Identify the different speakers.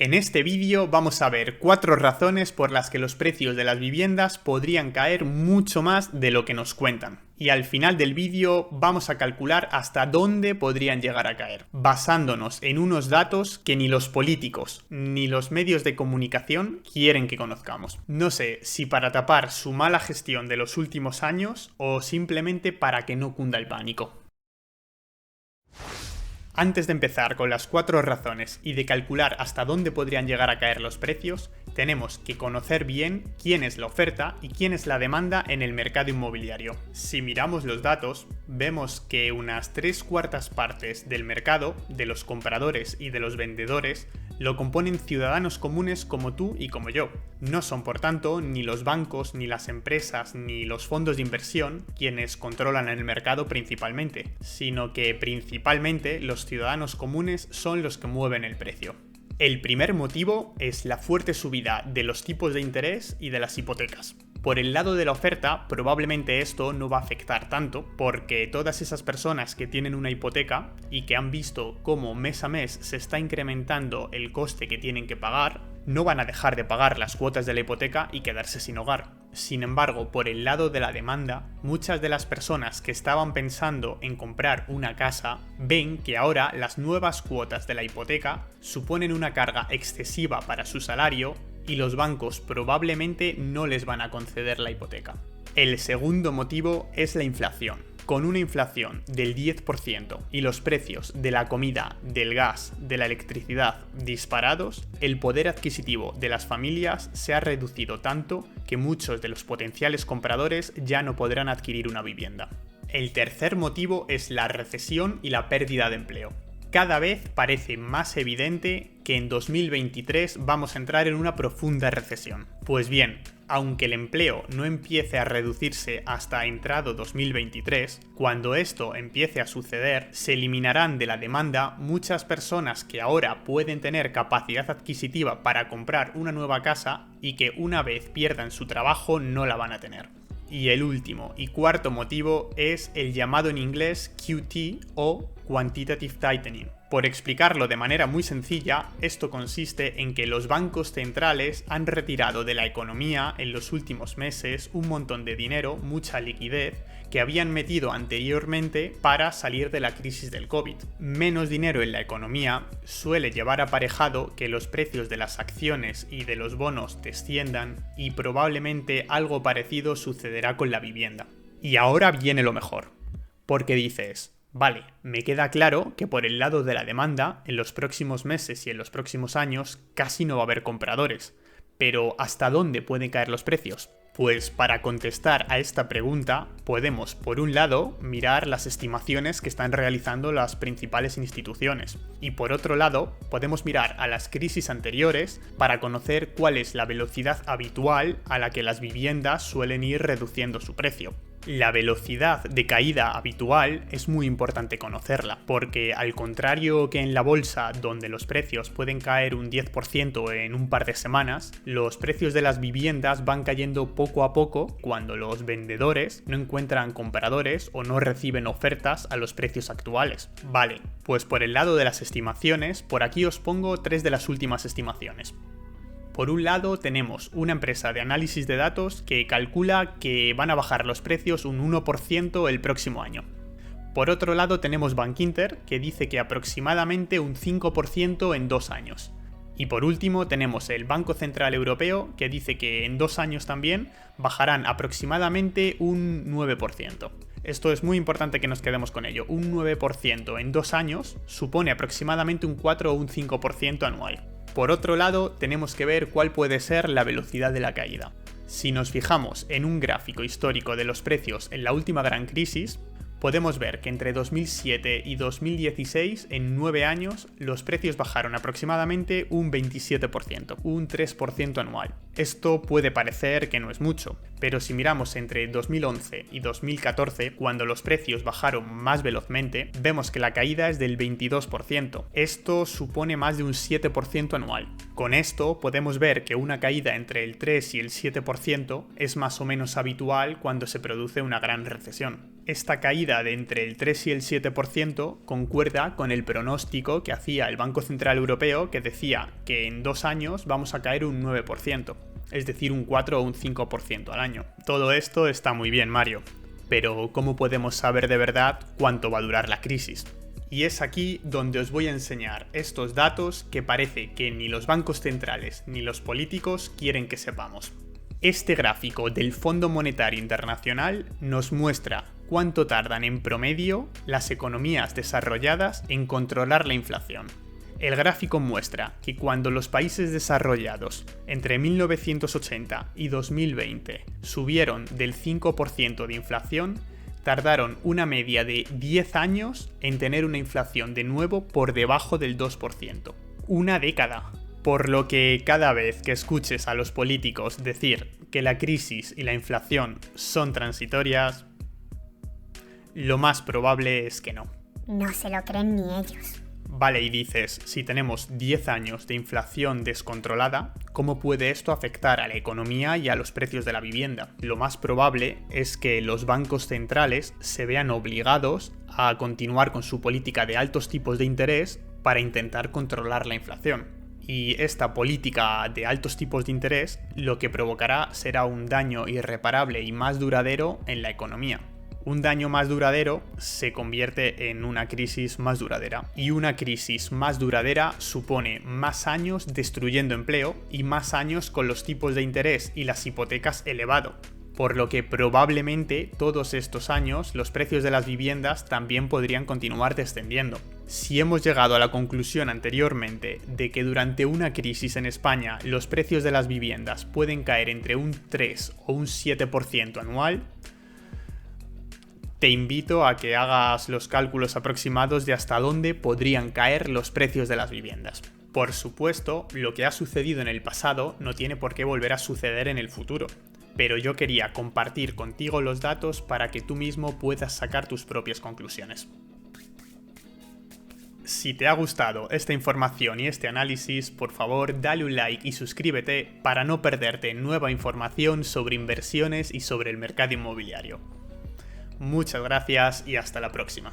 Speaker 1: En este vídeo vamos a ver 4 razones por las que los precios de las viviendas podrían caer mucho más de lo que nos cuentan. Y al final del vídeo vamos a calcular hasta dónde podrían llegar a caer, basándonos en unos datos que ni los políticos ni los medios de comunicación quieren que conozcamos. No sé si para tapar su mala gestión de los últimos años o simplemente para que no cunda el pánico. Antes de empezar con las 4 razones y de calcular hasta dónde podrían llegar a caer los precios, tenemos que conocer bien quién es la oferta y quién es la demanda en el mercado inmobiliario. Si miramos los datos, vemos que unas 3/4 partes del mercado, de los compradores y de los vendedores, lo componen ciudadanos comunes como tú y como yo. No son, por tanto, ni los bancos, ni las empresas, ni los fondos de inversión quienes controlan el mercado principalmente, sino que principalmente los ciudadanos comunes son los que mueven el precio. El primer motivo es la fuerte subida de los tipos de interés y de las hipotecas. Por el lado de la oferta, probablemente esto no va a afectar tanto, porque todas esas personas que tienen una hipoteca y que han visto cómo mes a mes se está incrementando el coste que tienen que pagar, no van a dejar de pagar las cuotas de la hipoteca y quedarse sin hogar. Sin embargo, por el lado de la demanda, muchas de las personas que estaban pensando en comprar una casa ven que ahora las nuevas cuotas de la hipoteca suponen una carga excesiva para su salario y los bancos probablemente no les van a conceder la hipoteca. El segundo motivo es la inflación. Con una inflación del 10% y los precios de la comida, del gas, de la electricidad disparados, el poder adquisitivo de las familias se ha reducido tanto que muchos de los potenciales compradores ya no podrán adquirir una vivienda. El tercer motivo es la recesión y la pérdida de empleo. Cada vez parece más evidente que en 2023 vamos a entrar en una profunda recesión. Pues bien, aunque el empleo no empiece a reducirse hasta entrado 2023, cuando esto empiece a suceder, se eliminarán de la demanda muchas personas que ahora pueden tener capacidad adquisitiva para comprar una nueva casa y que una vez pierdan su trabajo no la van a tener. Y el último y cuarto motivo es el llamado en inglés QT o Quantitative Tightening. Por explicarlo de manera muy sencilla, esto consiste en que los bancos centrales han retirado de la economía en los últimos meses un montón de dinero, mucha liquidez, que habían metido anteriormente para salir de la crisis del COVID. Menos dinero en la economía suele llevar aparejado que los precios de las acciones y de los bonos desciendan y probablemente algo parecido sucederá con la vivienda. Y ahora viene lo mejor, porque dices: vale, me queda claro que por el lado de la demanda, en los próximos meses y en los próximos años casi no va a haber compradores. Pero ¿hasta dónde pueden caer los precios? Pues para contestar a esta pregunta, podemos, por un lado, mirar las estimaciones que están realizando las principales instituciones. Y por otro lado, podemos mirar a las crisis anteriores para conocer cuál es la velocidad habitual a la que las viviendas suelen ir reduciendo su precio. La velocidad de caída habitual es muy importante conocerla, porque al contrario que en la bolsa, donde los precios pueden caer un 10% en un par de semanas, los precios de las viviendas van cayendo poco a poco cuando los vendedores no encuentran compradores o no reciben ofertas a los precios actuales. Vale, pues por el lado de las estimaciones, por aquí os pongo 3 de las últimas estimaciones. Por un lado tenemos una empresa de análisis de datos que calcula que van a bajar los precios un 1% el próximo año. Por otro lado tenemos Bankinter, que dice que aproximadamente un 5% en 2 años. Y por último tenemos el Banco Central Europeo, que dice que en 2 años también bajarán aproximadamente un 9%. Esto es muy importante que nos quedemos con ello. Un 9% en 2 años supone aproximadamente un 4 o un 5% anual. Por otro lado, tenemos que ver cuál puede ser la velocidad de la caída. Si nos fijamos en un gráfico histórico de los precios en la última gran crisis, podemos ver que entre 2007 y 2016, en 9 años, los precios bajaron aproximadamente un 27%, un 3% anual. Esto puede parecer que no es mucho, pero si miramos entre 2011 y 2014, cuando los precios bajaron más velozmente, vemos que la caída es del 22%. Esto supone más de un 7% anual. Con esto podemos ver que una caída entre el 3 y el 7% es más o menos habitual cuando se produce una gran recesión. Esta caída de entre el 3 y el 7% concuerda con el pronóstico que hacía el Banco Central Europeo, que decía que en 2 años vamos a caer un 9%, es decir, un 4 o un 5% al año. Todo esto está muy bien, Mario, pero ¿cómo podemos saber de verdad cuánto va a durar la crisis? Y es aquí donde os voy a enseñar estos datos que parece que ni los bancos centrales ni los políticos quieren que sepamos. Este gráfico del Fondo Monetario Internacional nos muestra cuánto tardan en promedio las economías desarrolladas en controlar la inflación. El gráfico muestra que cuando los países desarrollados entre 1980 y 2020 subieron del 5% de inflación, tardaron una media de 10 años en tener una inflación de nuevo por debajo del 2%. Una década. Por lo que cada vez que escuches a los políticos decir que la crisis y la inflación son transitorias, lo más probable es que no.
Speaker 2: No se lo creen ni ellos.
Speaker 1: Vale, y dices, si tenemos 10 años de inflación descontrolada, ¿cómo puede esto afectar a la economía y a los precios de la vivienda? Lo más probable es que los bancos centrales se vean obligados a continuar con su política de altos tipos de interés para intentar controlar la inflación. Y esta política de altos tipos de interés lo que provocará será un daño irreparable y más duradero en la economía. Un daño más duradero se convierte en una crisis más duradera. Y una crisis más duradera supone más años destruyendo empleo y más años con los tipos de interés y las hipotecas elevados. Por lo que probablemente todos estos años los precios de las viviendas también podrían continuar descendiendo. Si hemos llegado a la conclusión anteriormente de que durante una crisis en España los precios de las viviendas pueden caer entre un 3 o un 7% anual, te invito a que hagas los cálculos aproximados de hasta dónde podrían caer los precios de las viviendas. Por supuesto, lo que ha sucedido en el pasado no tiene por qué volver a suceder en el futuro. Pero yo quería compartir contigo los datos para que tú mismo puedas sacar tus propias conclusiones. Si te ha gustado esta información y este análisis, por favor dale un like y suscríbete para no perderte nueva información sobre inversiones y sobre el mercado inmobiliario. Muchas gracias y hasta la próxima.